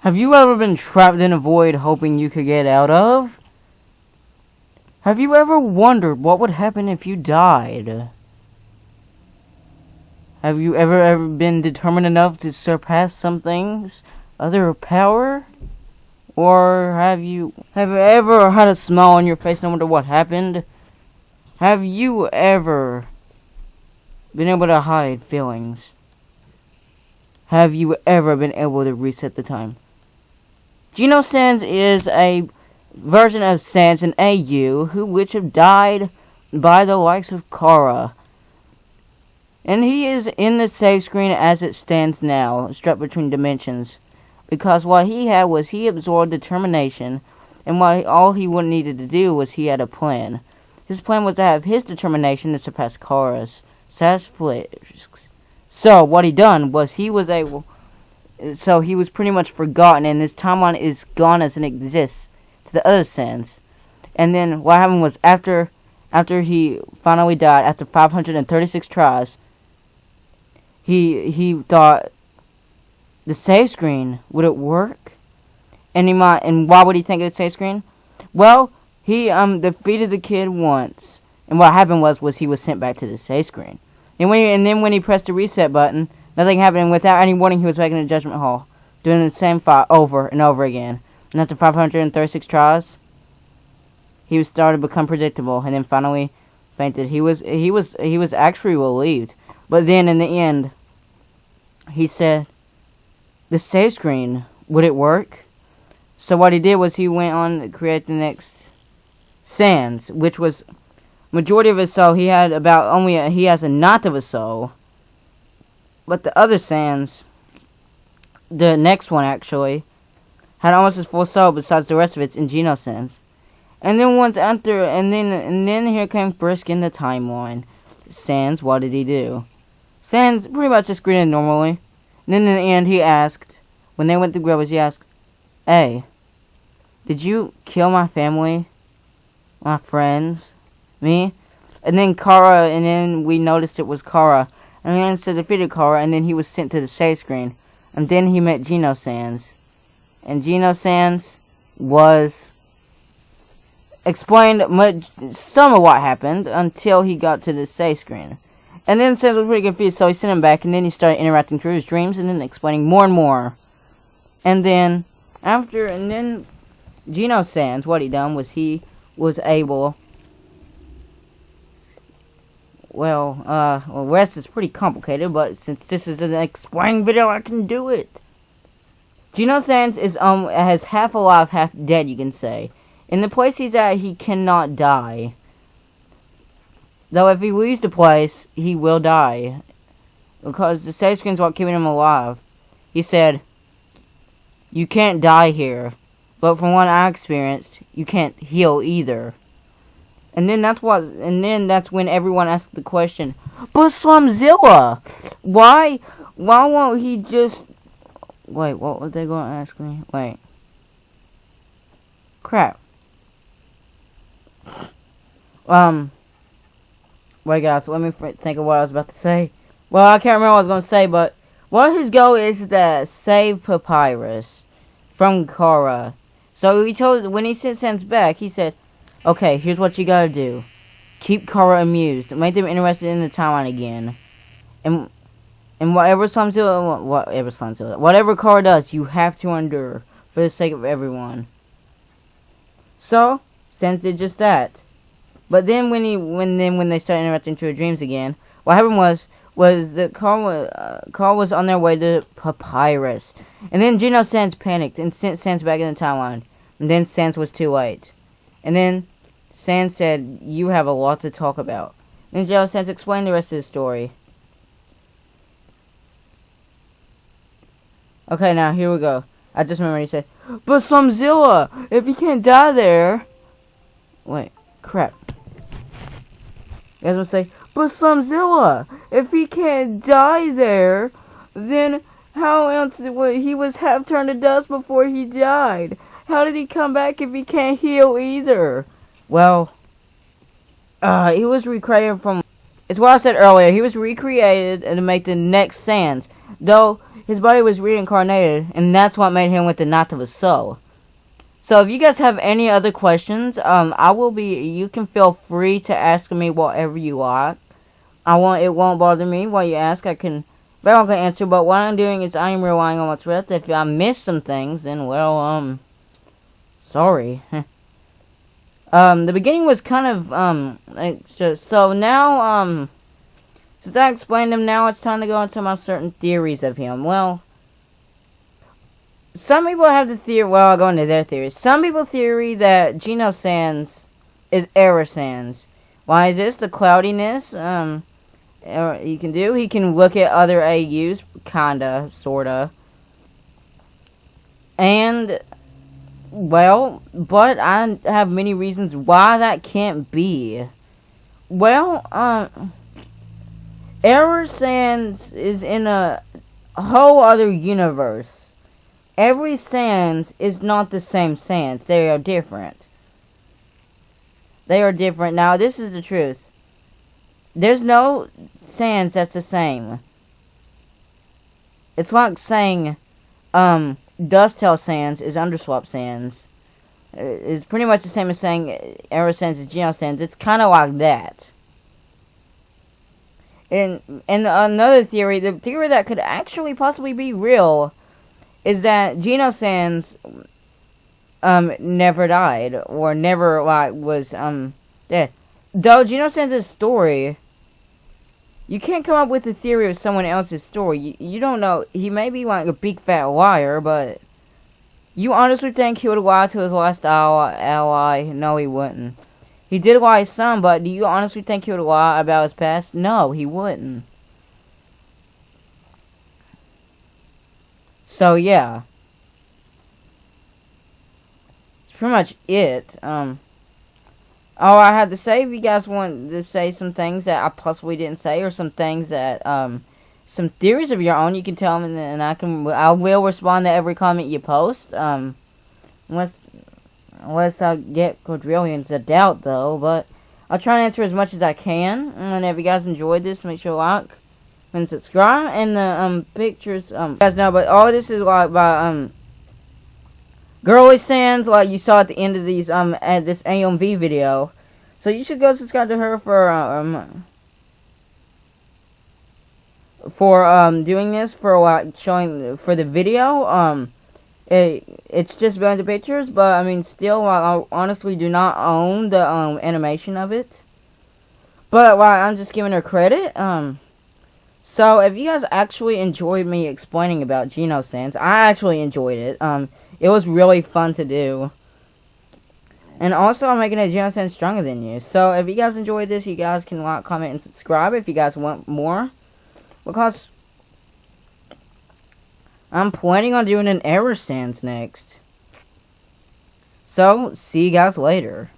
Have you ever been trapped in a void hoping you could get out of? Have you ever wondered what would happen if you died? Have you ever been determined enough to surpass something's other power? Or have you ever had a smile on your face no matter what happened? Have you ever been able to hide feelings? Have you ever been able to reset the time? Geno Sans is a version of Sans and AU which have died by the likes of Kara. And he is in the save screen as it stands now, strapped between dimensions. Because what he had was he absorbed determination, and all he needed to do was he had a plan. His plan was to have his determination to surpass Kara's. So what he done was he was pretty much forgotten, and his timeline is gone as it exists to the other Sans. And then what happened was after he finally died, after 536 tries, he thought, the save screen, would it work? And why would he think of the save screen? Well, he defeated the kid once, and what happened was he was sent back to the save screen. And then when he pressed the reset button, nothing happened, and without any warning, he was back in the Judgment Hall, doing the same fight over and over again. And after 536 tries, he started to become predictable, and then finally fainted. He was actually relieved, but then in the end, he said, the save screen, would it work? So what he did was he went on to create the next Sans, which was majority of his soul. He had he has a knot of a soul. But the other Sans, the next one actually, had almost his full soul besides the rest of it's in Geno Sans. And then here came Frisk in the timeline. Sans, what did he do? Sans pretty much just greeted normally. And then in the end, he asked, when they went to Grovers, he asked, hey, did you kill my family? My friends? Me? And then we noticed it was Kara. And then so defeated Kara, and then he was sent to the save screen. And then he met Geno Sans. And Geno Sans explained some of what happened until he got to the save screen. And then Sans was pretty confused, so he sent him back, and then he started interacting through his dreams, and then explaining more and more. And then Geno Sans, what he done was he was able, the rest is pretty complicated, but since this is an explained video, I can do it. Geno Sans has half alive, half dead, you can say. In the place he's at, he cannot die. Though if he leaves the place, he will die. Because the save screen's what keeping him alive. He said, you can't die here. But from what I experienced, you can't heal either. And then that's when everyone asked the question, but Slumzilla, why won't he just... Wait, what was they going to ask me? Wait. Crap. Wait guys, let me think of what I was about to say. Well, I can't remember what I was going to say, but what his goal is to save Papyrus from Kara. So when he sent Sans back, he said, okay, here's what you gotta do. Keep Kara amused. Make them interested in the timeline again. And whatever Kara does, you have to endure for the sake of everyone. So, Sans did just that. But then when they started interacting through dreams again, what happened was that Kara was on their way to Papyrus. And then Geno Sans panicked and sent Sans back in the timeline. And then Sans was too late. And then Sans said, you have a lot to talk about. And Geno Sans explained the rest of the story. Okay, now here we go. I just remember he said, but Slumzilla, if he can't die there... Wait, crap. You guys will say, but Slumzilla, if he can't die there, then how else he was half turned to dust before he died? How did he come back if he can't heal either? Well, he was recreated from... It's what I said earlier. He was recreated to make the next Sans. Though, his body was reincarnated, and that's what made him with the knot of his soul. So if you guys have any other questions, you can feel free to ask me whatever you like. It won't bother me what you ask. I can answer, but what I'm doing is I am relying on what's read. If I miss some things, then, well, sorry. The beginning was kind of, so now, since I explained him, now it's time to go into my certain theories of him. Well, some people have the theory, well, I'll go into their theories. Some people theory that Geno Sans is Error Sans. Why is this? The cloudiness, he can look at other AUs, kinda, sorta. And, well, but I have many reasons why that can't be. Well, Error Sans is in a whole other universe. Every Sans is not the same Sans. They are different. They are different. Now, this is the truth. There's no Sans that's the same. It's like saying, Dusttail Sans is Underswap Sans. It's pretty much the same as saying Error Sans is Geno Sans. It's kind of like that. And another theory, the theory that could actually possibly be real, is that Geno Sans never died, or never, was dead. Though Geno Sans' story, you can't come up with a theory of someone else's story. You don't know. He may be like a big fat liar, but you honestly think he would lie to his last ally? No, he wouldn't. He did lie some, but do you honestly think he would lie about his past? No, he wouldn't. So, yeah. That's pretty much it. All I had to say, if you guys want to say some things that I possibly didn't say, or some things that, some theories of your own, you can tell me, and I will respond to every comment you post, unless I get quadrillions of doubt, though, but I'll try to answer as much as I can, and if you guys enjoyed this, make sure to like and subscribe, and the, pictures, you guys know, but all this is, like, by, Girly Sans, like you saw at the end of these, at this AMV video, so you should go subscribe to her for doing this, for, like, showing, for the video, it's just behind the pictures, but, I mean, still, I honestly do not own the, animation of it. But, I'm just giving her credit, so, if you guys actually enjoyed me explaining about Geno Sans, I actually enjoyed it, it was really fun to do. And also, I'm making a Geno Sans stronger than you. So, if you guys enjoyed this, you guys can like, comment, and subscribe if you guys want more. Because I'm planning on doing an Error Sans next. So, see you guys later.